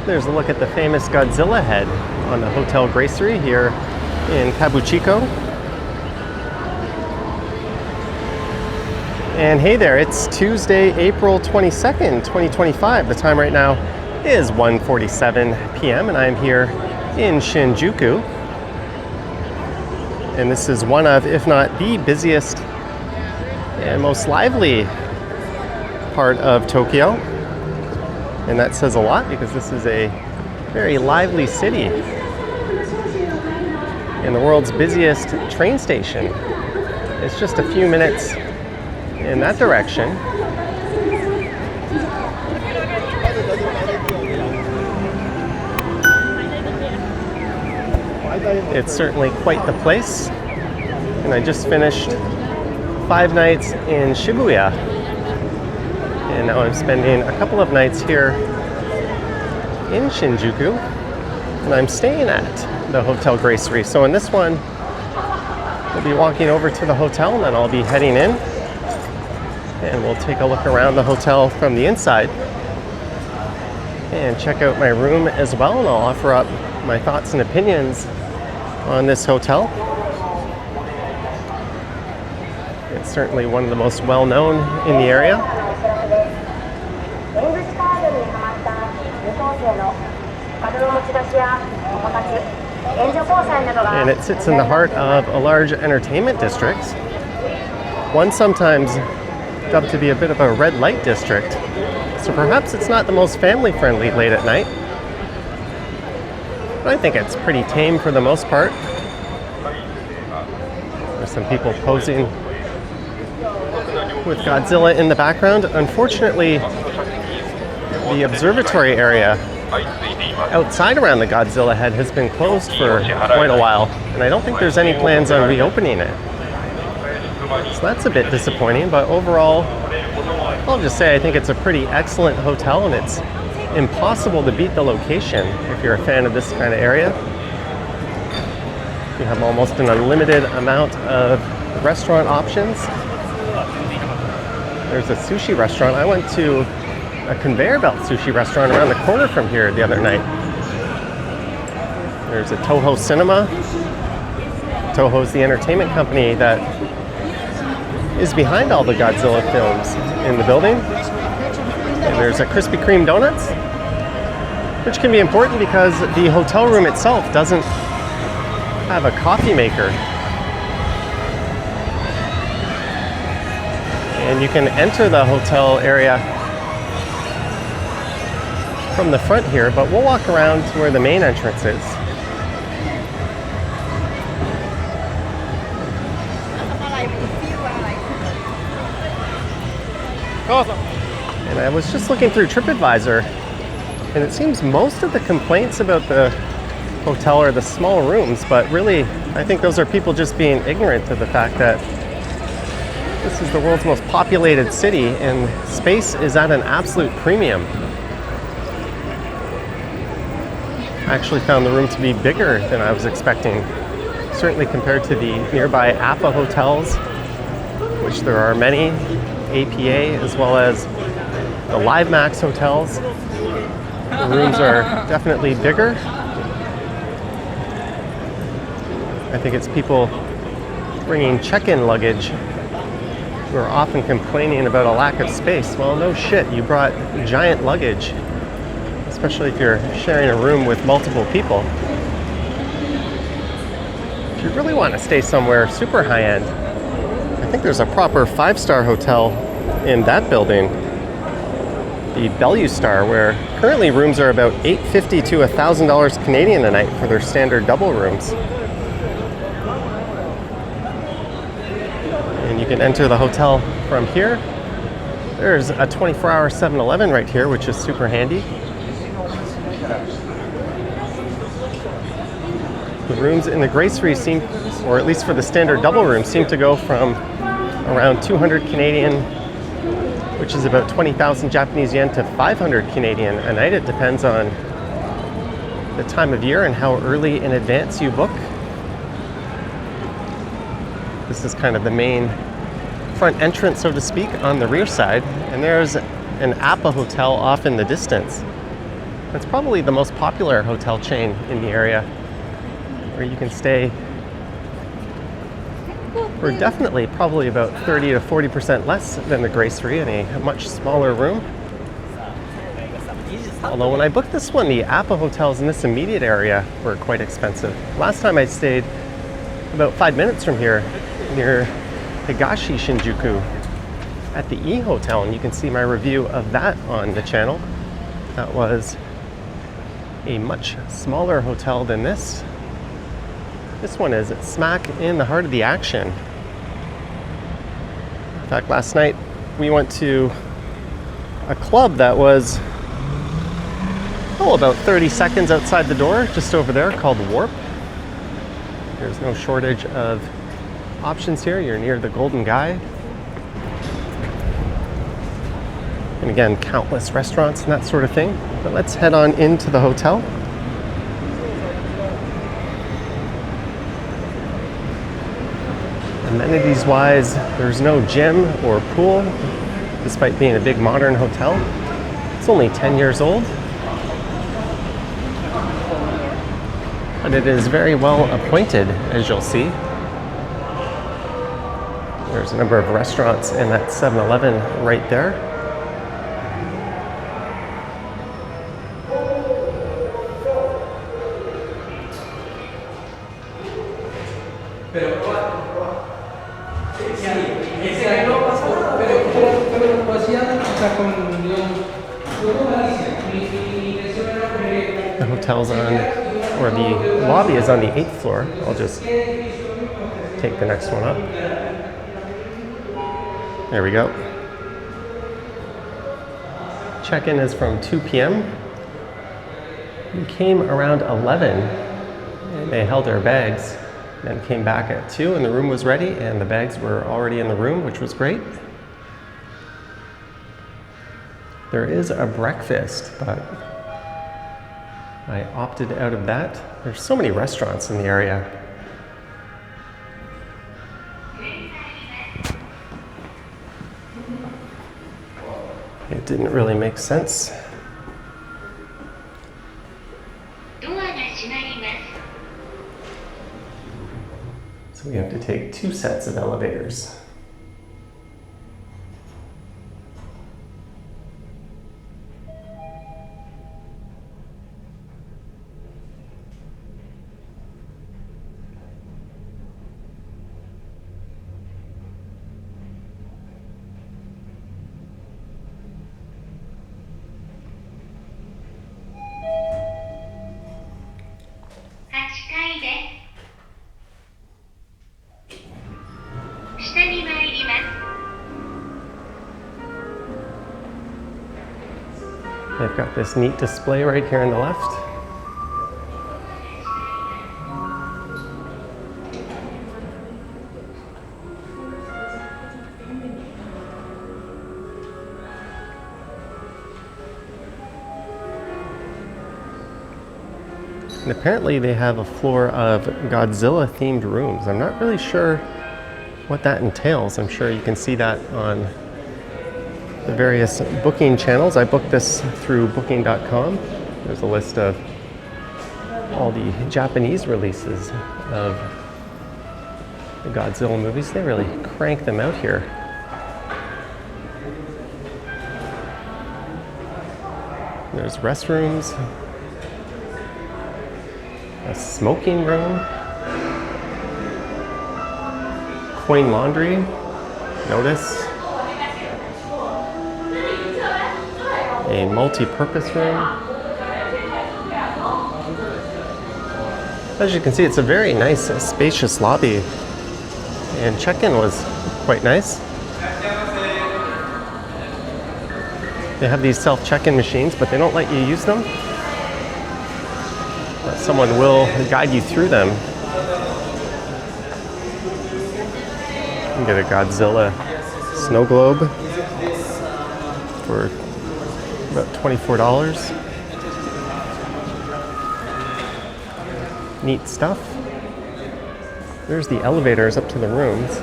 There's a look at the famous Godzilla head on the Hotel Gracery here in Kabukicho. And hey there, it's Tuesday, April 22nd, 2025. The time right now is 1:47 p.m. and I'm here in Shinjuku. And this is one of, if not the busiest and most lively part of Tokyo. And that says a lot because this is a very lively city and the world's busiest train station. It's just a few minutes in that direction. It's certainly quite the place. And I just finished 5 nights in Shibuya. And now I'm spending a couple of nights here in Shinjuku. And I'm staying at the Hotel Gracery. So in this one, we'll be walking over to the hotel and then I'll be heading in. And we'll take a look around the hotel from the inside and check out my room as well. And I'll offer up my thoughts and opinions on this hotel. It's certainly one of the most well-known in the area. And it sits in the heart of a large entertainment district. One sometimes dubbed to be a bit of a red light district. So perhaps it's not the most family-friendly late at night. But I think it's pretty tame for the most part. There's some people posing with Godzilla in the background. Unfortunately, the observatory area outside around the Godzilla head has been closed for quite a while, and I don't think there's any plans on reopening it. So that's a bit disappointing, but overall, I'll just say I think it's a pretty excellent hotel, and it's impossible to beat the location if you're a fan of this kind of area. You have almost an unlimited amount of restaurant options. There's a sushi restaurant. I went to a conveyor belt sushi restaurant around the corner from here the other night. There's a Toho Cinema. Toho's the entertainment company that is behind all the Godzilla films in the building. And there's a Krispy Kreme donuts, which can be important because the hotel room itself doesn't have a coffee maker. And you can enter the hotel area from the front here, but we'll walk around to where the main entrance is. And I was just looking through TripAdvisor, and it seems most of the complaints about the hotel are the small rooms, but really, I think those are people just being ignorant to the fact that this is the world's most populated city, and space is at an absolute premium. I actually found the room to be bigger than I was expecting, certainly compared to the nearby APA hotels, which there are many, APA, as well as the Live Max hotels. The rooms are definitely bigger. I think it's people bringing check-in luggage who are often complaining about a lack of space. Well, no shit, you brought giant luggage, especially if you're sharing a room with multiple people. If you really want to stay somewhere super high-end, I think there's a proper 5-star hotel in that building, the Bellevue Star, where currently rooms are about $850 to $1,000 Canadian a night for their standard double rooms. And you can enter the hotel from here. There's a 24-hour 7-Eleven right here, which is super handy. The rooms in the Gracery seem, or at least for the standard double room, seem to go from around 200 Canadian, which is about 20,000 Japanese yen, to 500 Canadian a night. It depends on the time of year and how early in advance you book. This is kind of the main front entrance, so to speak, on the rear side. And there's an APA hotel off in the distance. It's probably the most popular hotel chain in the area, where you can stay for definitely probably about 30 to 40% less than the Gracery in a much smaller room. Although when I booked this one, the Appa hotels in this immediate area were quite expensive. Last time I stayed about 5 minutes from here, near Higashi Shinjuku, at the E Hotel, and you can see my review of that on the channel. That was a much smaller hotel than this. This one is smack in the heart of the action. In fact, last night we went to a club that was about 30 seconds outside the door, just over there, called Warp. There's no shortage of options here. You're near the Golden Guy. And again, countless restaurants and that sort of thing. But let's head on into the hotel. Amenities-wise, there's no gym or pool, despite being a big modern hotel. It's only 10 years old. But it is very well appointed, as you'll see. There's a number of restaurants and that 7-Eleven right there. The hotel's on, or the lobby is on the 8th floor. I'll just take the next one up. There we go. Check-in is from 2 p.m. We came around 11 and they held our bags, then came back at 2 and the room was ready and the bags were already in the room, which was great. There is a breakfast, but I opted out of that. There's so many restaurants in the area. It didn't really make sense. So we have to take 2 sets of elevators. They've got this neat display right here on the left. And apparently they have a floor of Godzilla themed rooms. I'm not really sure what that entails. I'm sure you can see that on the various booking channels. I booked this through booking.com. There's a list of all the Japanese releases of the Godzilla movies. They really crank them out here. There's restrooms, a smoking room, coin laundry, notice, a multi-purpose room. As you can see, it's a very nice, spacious lobby, and check-in was quite nice. They have these self-check-in machines, but they don't let you use them. But someone will guide you through them. You can get a Godzilla snow globe for about $24. Neat stuff. There's the elevators up to the rooms.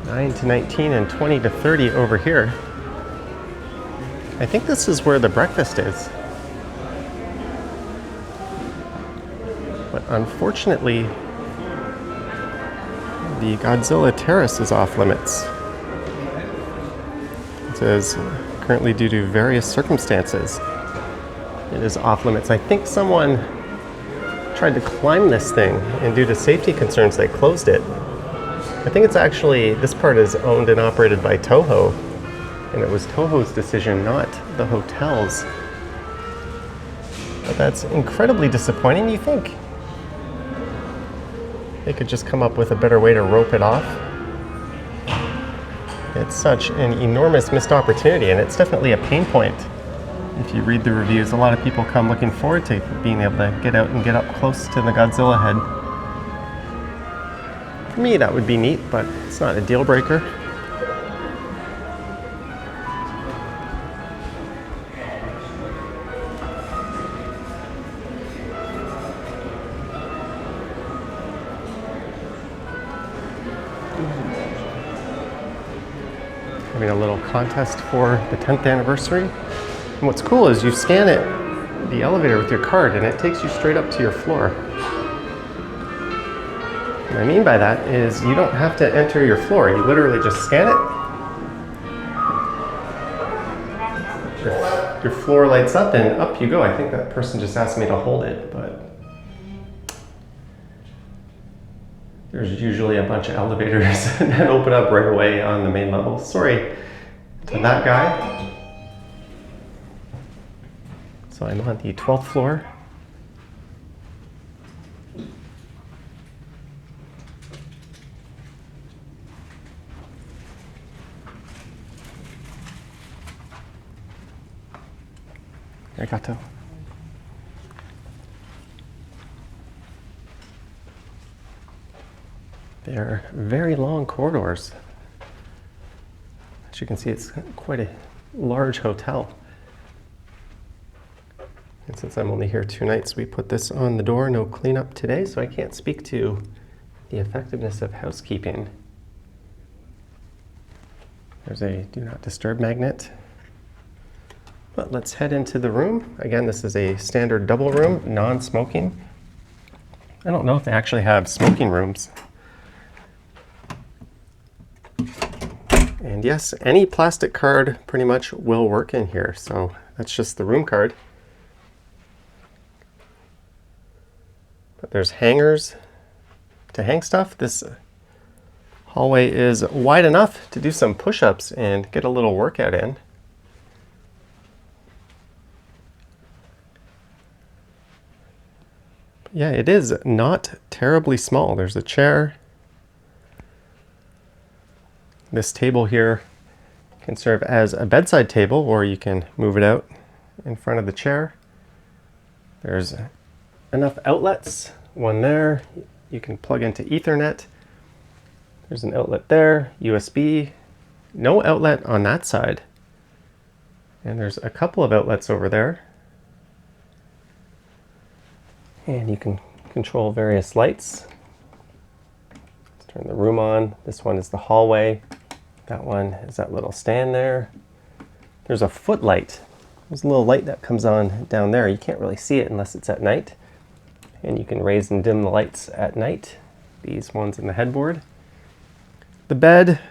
9 to 19 and 20 to 30 over here. I think this is where the breakfast is. But unfortunately, the Godzilla terrace is off limits. It says currently due to various circumstances, it is off limits. I think someone tried to climb this thing, and due to safety concerns, they closed it. I think it's actually, this part is owned and operated by Toho, and it was Toho's decision, not the hotel's. But that's incredibly disappointing. You think they could just come up with a better way to rope it off? It's such an enormous missed opportunity, and it's definitely a pain point. If you read the reviews, a lot of people come looking forward to being able to get out and get up close to the Godzilla head. For me, that would be neat, but it's not a deal breaker. Having a little contest for the 10th anniversary. And what's cool is you scan it, the elevator, with your card, and it takes you straight up to your floor. What I mean by that is you don't have to enter your floor. You literally just scan it. Your floor lights up and up you go. I think that person just asked me to hold it, but there's usually a bunch of elevators that open up right away on the main level. Sorry to that guy. So I'm on the 12th floor. Arigato. They're very long corridors. As you can see, it's quite a large hotel. And since I'm only here 2 nights, we put this on the door, no cleanup today, so I can't speak to the effectiveness of housekeeping. There's a do not disturb magnet. But let's head into the room. Again, this is a standard double room, non-smoking. I don't know if they actually have smoking rooms. And yes, any plastic card pretty much will work in here. So that's just the room card. But there's hangers to hang stuff. This hallway is wide enough to do some push-ups and get a little workout in. Yeah, it is not terribly small. There's a chair. This table here can serve as a bedside table, or you can move it out in front of the chair. There's enough outlets, one there. You can plug into Ethernet. There's an outlet there, USB. No outlet on that side. And there's a couple of outlets over there. And you can control various lights. Let's turn the room on. This one is the hallway. That one is that little stand there. There's a footlight. There's a little light that comes on down there. You can't really see it unless it's at night. And you can raise and dim the lights at night. These ones in the headboard. The bed,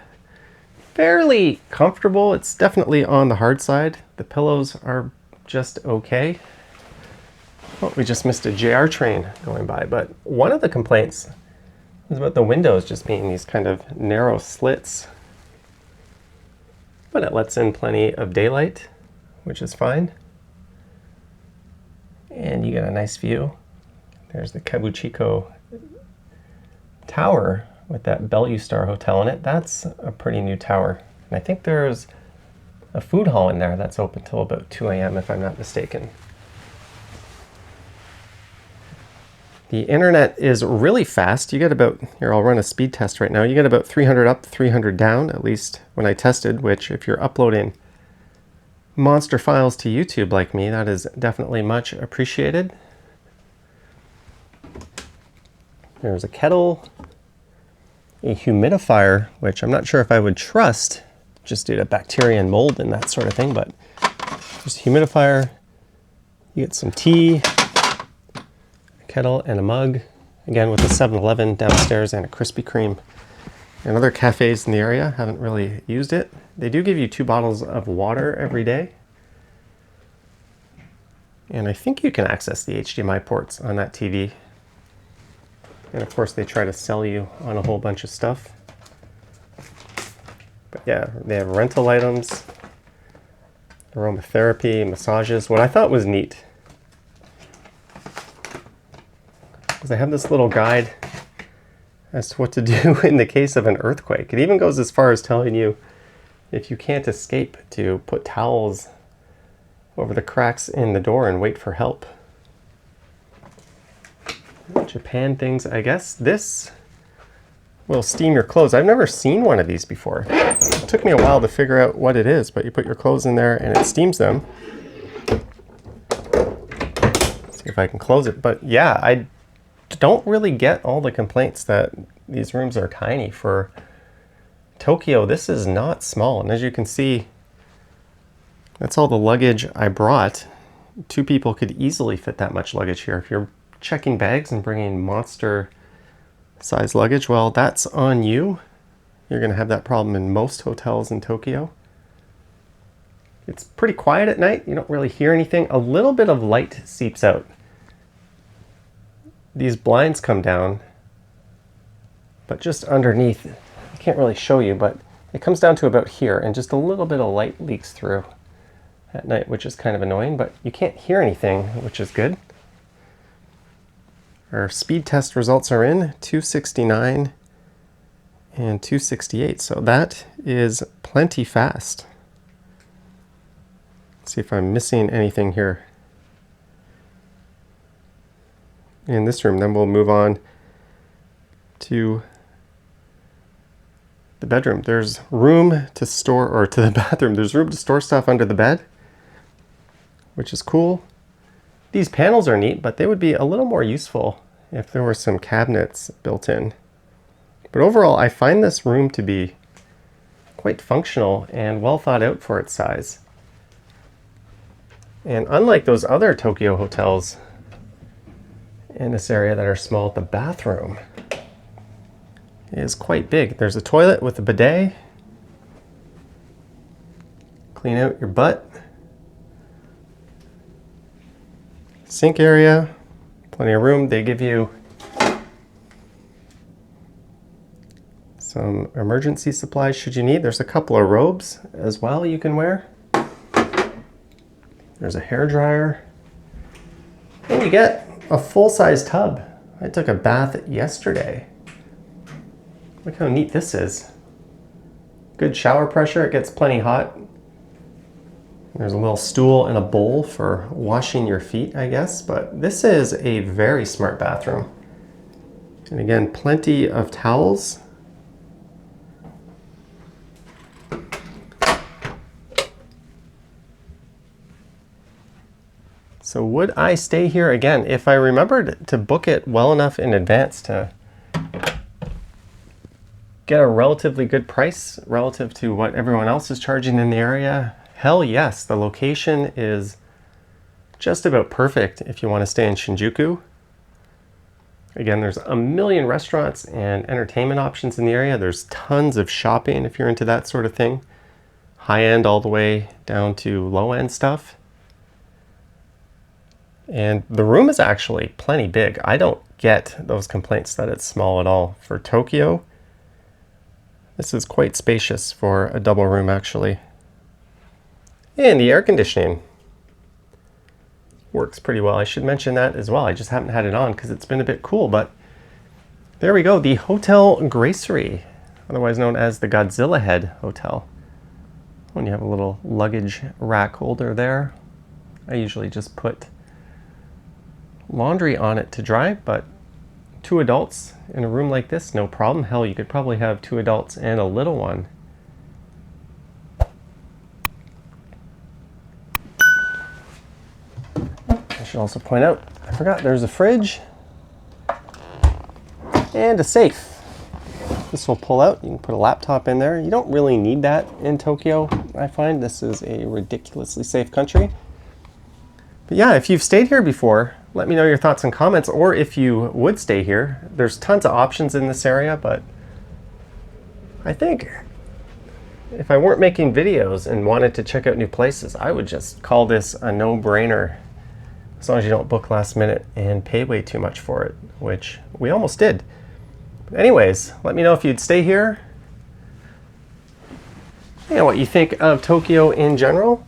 fairly comfortable. It's definitely on the hard side. The pillows are just okay. Oh, we just missed a JR train going by, but one of the complaints was about the windows just being these kind of narrow slits. But it lets in plenty of daylight, which is fine. And you get a nice view. There's the Kabukicho tower with that Bellevue Star Hotel in it. That's a pretty new tower. And I think there's a food hall in there that's open till about 2 a.m. if I'm not mistaken. The internet is really fast. You get about, here I'll run a speed test right now, you get about 300 up, 300 down, at least when I tested, which if you're uploading monster files to YouTube like me, that is definitely much appreciated. There's a kettle, a humidifier, which I'm not sure if I would trust just due to bacteria and mold and that sort of thing, but There's a humidifier. You get some tea, a kettle, and a mug. Again, with a 7-Eleven downstairs and a Krispy Kreme. And other cafes in the area, haven't really used it. They do give you 2 bottles of water every day. And I think you can access the HDMI ports on that TV. And of course they try to sell you on a whole bunch of stuff. But yeah, they have rental items, aromatherapy, massages. What I thought was neat is they have this little guide as to what to do in the case of an earthquake. It even goes as far as telling you if you can't escape to put towels over the cracks in the door and wait for help. Japan things, I guess. This will steam your clothes. I've never seen one of these before. It took me a while to figure out what it is, but you put your clothes in there and it steams them. Let's see if I can close it. But yeah, I don't really get all the complaints that these rooms are tiny. For Tokyo, this is not small. And as you can see, that's all the luggage I brought. 2 people could easily fit that much luggage here. If you're checking bags and bringing monster size luggage, well, that's on you. You're going to have that problem in most hotels in Tokyo. It's pretty quiet at night. You don't really hear anything. A little bit of light seeps out. These blinds come down, but just underneath, I can't really show you, but it comes down to about here, and just a little bit of light leaks through at night, which is kind of annoying, but you can't hear anything, which is good. Our speed test results are in, 269 and 268, so that is plenty fast. Let's see if I'm missing anything here in this room. Then we'll move on to the bedroom. There's room to store, or to the bathroom, there's room to store stuff under the bed, which is cool. These panels are neat, but they would be a little more useful if there were some cabinets built in. But overall, I find this room to be quite functional and well thought out for its size. And unlike those other Tokyo hotels in this area that are small, the bathroom is quite big. There's a toilet with a bidet. Clean out your butt. Sink area, plenty of room. They give you some emergency supplies should you need. There's a couple of robes as well you can wear. There's a hair dryer. And you get a full-size tub. I took a bath yesterday. Look how neat this is. Good shower pressure, it gets plenty hot. There's a little stool and a bowl for washing your feet, I guess, but this is a very smart bathroom. And again, plenty of towels. So would I stay here again? If I remembered to book it well enough in advance to get a relatively good price relative to what everyone else is charging in the area, hell yes. The location is just about perfect if you want to stay in Shinjuku. Again, there's a million restaurants and entertainment options in the area. There's tons of shopping if you're into that sort of thing. High end all the way down to low end stuff. And the room is actually plenty big. I don't get those complaints that it's small at all. For Tokyo, this is quite spacious for a double room actually. And the air conditioning works pretty well. I should mention that as well. I just haven't had it on because it's been a bit cool, but there we go. The Hotel Gracery, otherwise known as the Godzilla Head Hotel. When you have a little luggage rack holder there, I usually just put laundry on it to dry, but 2 adults in a room like this, no problem. Hell, you could probably have 2 adults and a little one. I should also point out, I forgot there's a fridge and a safe. This will pull out. You can put a laptop in there. You don't really need that in Tokyo. I find this is a ridiculously safe country. But yeah, if you've stayed here before, let me know your thoughts and comments, or if you would stay here. There's tons of options in this area, but I think if I weren't making videos and wanted to check out new places, I would just call this a no-brainer, as long as you don't book last minute and pay way too much for it, which we almost did. But anyways, let me know if you'd stay here. You know what you think of Tokyo in general.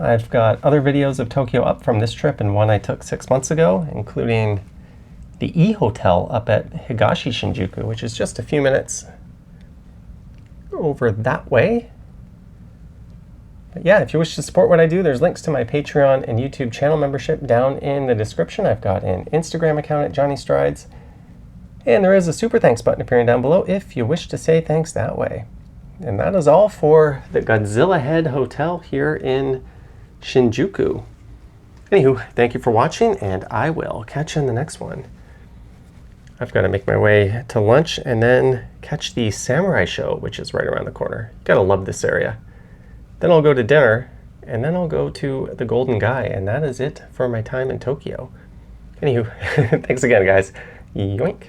I've got other videos of Tokyo up from this trip and one I took 6 months ago, including the E Hotel up at Higashi Shinjuku, which is just a few minutes over that way. But yeah, if you wish to support what I do, there's links to my Patreon and YouTube channel membership down in the description. I've got an Instagram account at Johnny Strides, and there is a super thanks button appearing down below if you wish to say thanks that way. And that is all for the Godzilla Head Hotel here in Shinjuku. Anywho, thank you for watching, and I will catch you in the next one. I've got to make my way to lunch and then catch the samurai show, which is right around the corner. Gotta love this area. Then I'll go to dinner, and then I'll go to the Golden Guy, and that is it for my time in Tokyo. Anywho, thanks again, guys. Yoink.